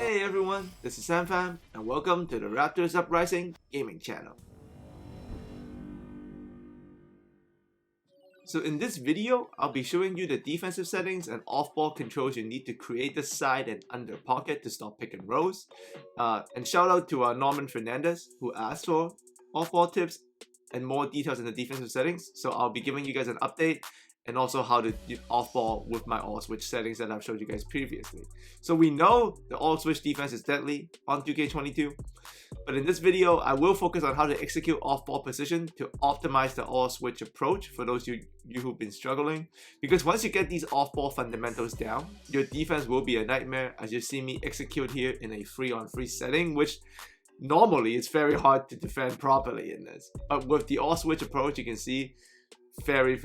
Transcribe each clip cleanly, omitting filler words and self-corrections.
Hey everyone, this is SamFam and welcome to the Raptors Uprising gaming channel. So in this video, I'll be showing you the defensive settings and off-ball controls you need to create the side and under pocket to stop pick and rolls. And shout out to Norman Fernandez who asked for off-ball tips and more details in the defensive settings. So I'll be giving you guys an update and also how to do off-ball with my all-switch settings that I've showed you guys previously. So we know the all-switch defense is deadly on 2K22, but in this video, I will focus on how to execute off-ball position to optimize the all-switch approach for those you who've been struggling. Because once you get these off-ball fundamentals down, your defense will be a nightmare, as you see me execute here in a free-on-free setting, which normally it's very hard to defend properly in this. But with the all-switch approach, you can see very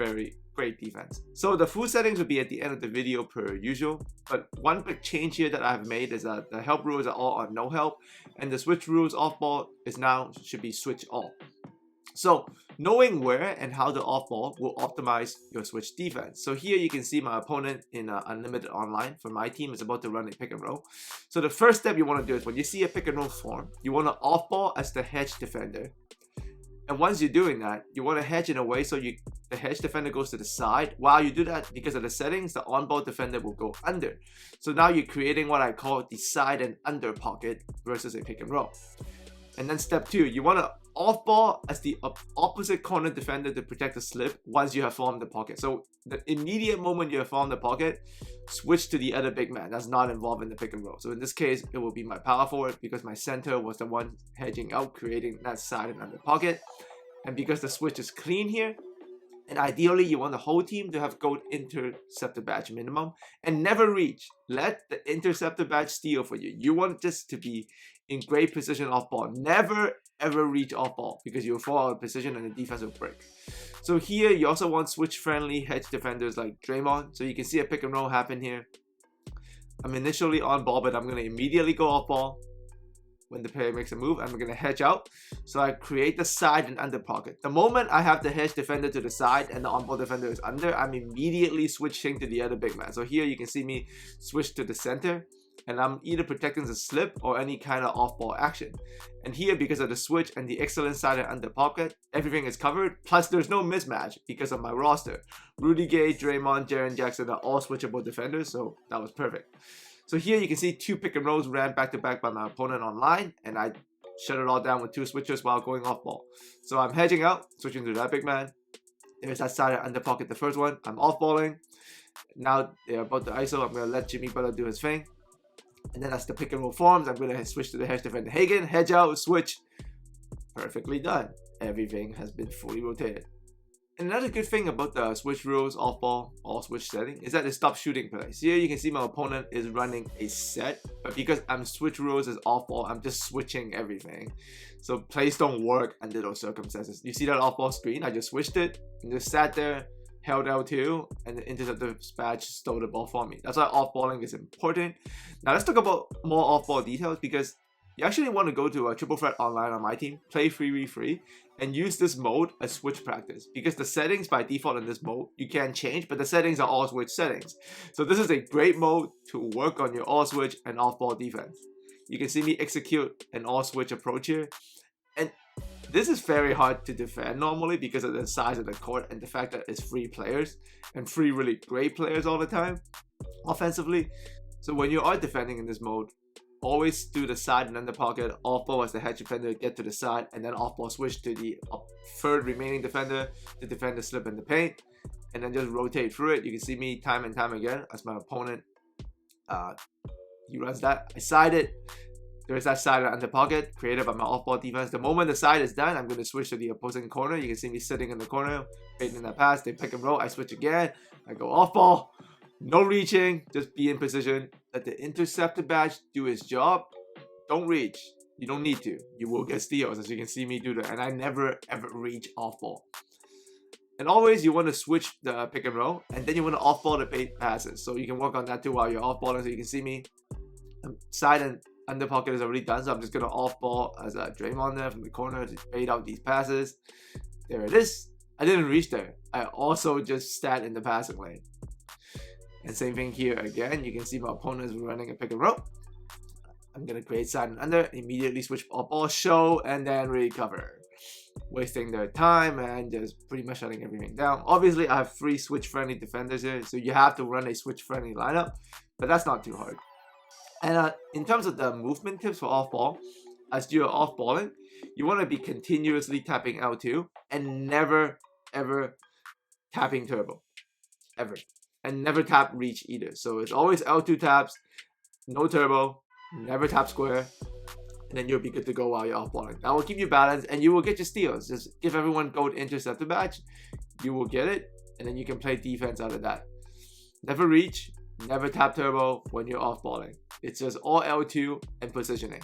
great defense. So the full settings will be at the end of the video per usual, but one big change here that I've made is that the help rules are all on no help, and the switch rules off ball is now should be switch all. So knowing where and how to off ball will optimize your switch defense. So here you can see my opponent in Unlimited Online for my team is about to run a pick and roll. So the first step you want to do is when you see a pick and roll form, you want to off ball as the hedge defender. And once you're doing that, you want to hedge in a way so the hedge defender goes to the side. While you do that, because of the settings, the on-ball defender will go under. So now you're creating what I call the side and under pocket versus a pick and roll. And then step 2, you want to off-ball as the opposite corner defender to protect the slip once you have formed the pocket. So the immediate moment you have formed the pocket, switch to the other big man that's not involved in the pick and roll. So in this case, it will be my power forward because my center was the one hedging out, creating that side and under pocket. And because the switch is clean here, and ideally you want the whole team to have gold interceptor badge minimum and never reach. Let the interceptor badge steal for you. You want this to be in great position off ball. Never ever reach off ball because you'll fall out of position and the defense will break. So here you also want switch friendly hedge defenders like Draymond. So you can see a pick and roll happen here. I'm initially on ball, but I'm going to immediately go off ball. When the player makes a move, I'm going to hedge out. So I create the side and under pocket. The moment I have the hedge defender to the side and the on-ball defender is under, I'm immediately switching to the other big man. So here you can see me switch to the center. And I'm either protecting the slip or any kind of off-ball action. And here, because of the switch and the excellent side and under pocket, everything is covered. Plus, there's no mismatch because of my roster. Rudy Gay, Draymond, Jaren Jackson are all switchable defenders, so that was perfect. So here you can see 2 pick and rolls ran back to back by my opponent online, and I shut it all down with 2 switches while going off ball. So I'm hedging out, switching to that big man. There's that side and under pocket, the first one. I'm off balling. Now they're about to ISO. I'm going to let Jimmy Butler do his thing. And then as the pick and roll forms, I'm going to switch to the hedge defender Hagen, hedge out, switch. Perfectly done. Everything has been fully rotated. And another good thing about the switch rules off ball all switch setting is that it stops shooting plays. Here you can see my opponent is running a set, but because I'm switch rules is off ball, I'm just switching everything. So plays don't work under those circumstances. You see that off ball screen? I just switched it and just sat there, held L2, and the interceptor badge stole the ball for me. That's why off-balling is important. Now let's talk about more off-ball details, because you actually want to go to a Triple Threat Online on my team, play 3v3, and use this mode as switch practice. Because the settings by default in this mode, you can change, but the settings are all switch settings. So this is a great mode to work on your all switch and off-ball defense. You can see me execute an all switch approach here. And this is very hard to defend normally because of the size of the court and the fact that it's 3 players and 3 really great players all the time offensively. So when you are defending in this mode, always do the side and under pocket, off ball as the hedge defender, get to the side, and then off ball switch to the third remaining defender to defend the slip in the paint, and then just rotate through it. You can see me time and time again as my opponent, he runs that. I side it. There's that side under pocket created by my off-ball defense. The moment the side is done, I'm going to switch to the opposing corner. You can see me sitting in the corner, waiting in that pass. They pick and roll. I switch again. I go off-ball. No reaching. Just be in position. Let the interceptor badge do his job. Don't reach. You don't need to. You will get steals, as you can see me do that. And I never, ever reach off-ball. And always, you want to switch the pick and roll. And then you want to off-ball the bait passes. So you can work on that too while you're off-balling. So you can see me side and under pocket is already done, so I'm just going to off ball as a Draymond there from the corner to bait out these passes. There it is. I didn't reach there. I also just sat in the passing lane. And same thing here again. You can see my opponent is running a pick and roll. I'm gonna create side and under, immediately switch off ball, show, and then recover. Wasting their time and just pretty much shutting everything down. Obviously, I have 3 switch-friendly defenders here, so you have to run a switch-friendly lineup, but that's not too hard. And in terms of the movement tips for off-ball, as you're off-balling, you want to be continuously tapping L2 and never, ever tapping turbo. Ever. And never tap reach either. So it's always L2 taps, no turbo, never tap square, and then you'll be good to go while you're off-balling. That will keep you balanced, and you will get your steals. Just give everyone gold interceptor badge, you will get it, and then you can play defense out of that. Never reach, never tap turbo when you're off-balling. It's just all L2 and positioning.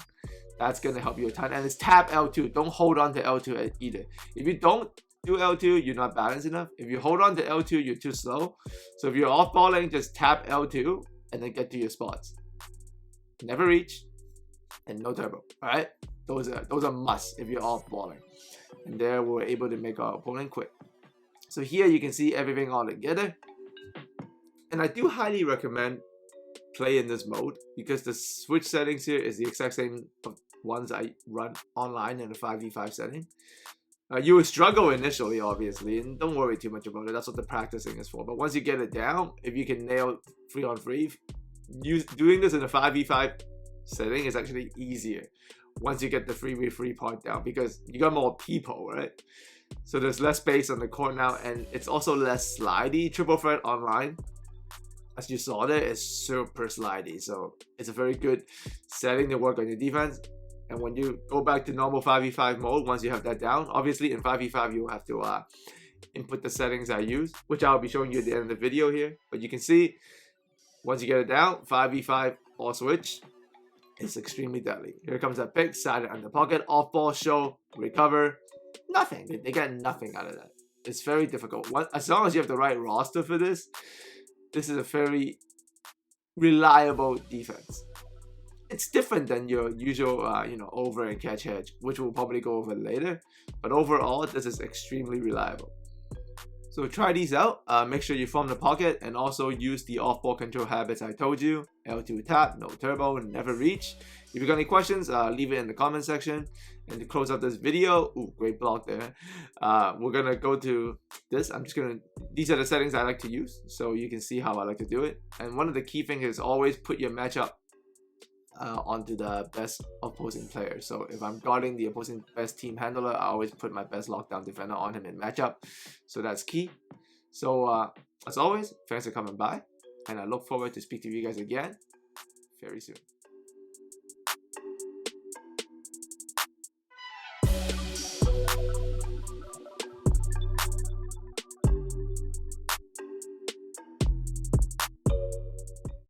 That's going to help you a ton. And it's tap L2. Don't hold on to L2 either. If you don't do L2, you're not balanced enough. If you hold on to L2, you're too slow. So if you're off-balling, just tap L2 and then get to your spots. Never reach and no turbo. Alright? Those are musts if you're off-balling. And there we're able to make our opponent quit. So here you can see everything all together. And I do highly recommend play in this mode because the switch settings here is the exact same ones I run online in a 5v5 setting. You will struggle initially, obviously, and don't worry too much about it. That's what the practicing is for. But once you get it down, if you can nail 3-on-3, doing this in a 5v5 setting is actually easier once you get the 3v3 part down because you got more people, right? So there's less space on the court now, and it's also less slidey. Triple threat online, as you saw there, is super slidey. So it's a very good setting to work on your defense. And when you go back to normal 5v5 mode, once you have that down, obviously in 5v5 you have to input the settings I use, which I'll be showing you at the end of the video here. But you can see, once you get it down, 5v5 all switch, it's extremely deadly. Here comes that pick, side and under pocket, off ball, show, recover. Nothing. They get nothing out of that. It's very difficult. As long as you have the right roster for this, this is a very reliable defense. It's different than your usual, over and catch hedge, which we'll probably go over later. But overall, this is extremely reliable. So try these out. Make sure you form the pocket and also use the off-ball control habits I told you. L2 tap, no turbo, never reach. If you got any questions, leave it in the comment section. And to close up this video, ooh, great block there. We're gonna go to this. These are the settings I like to use, so you can see how I like to do it. And one of the key things is always put your matchup onto the best opposing player. So if I'm guarding the opposing best team handler, I always put my best lockdown defender on him in matchup. So that's key. So as always, thanks for coming by, and I look forward to speak to you guys again very soon.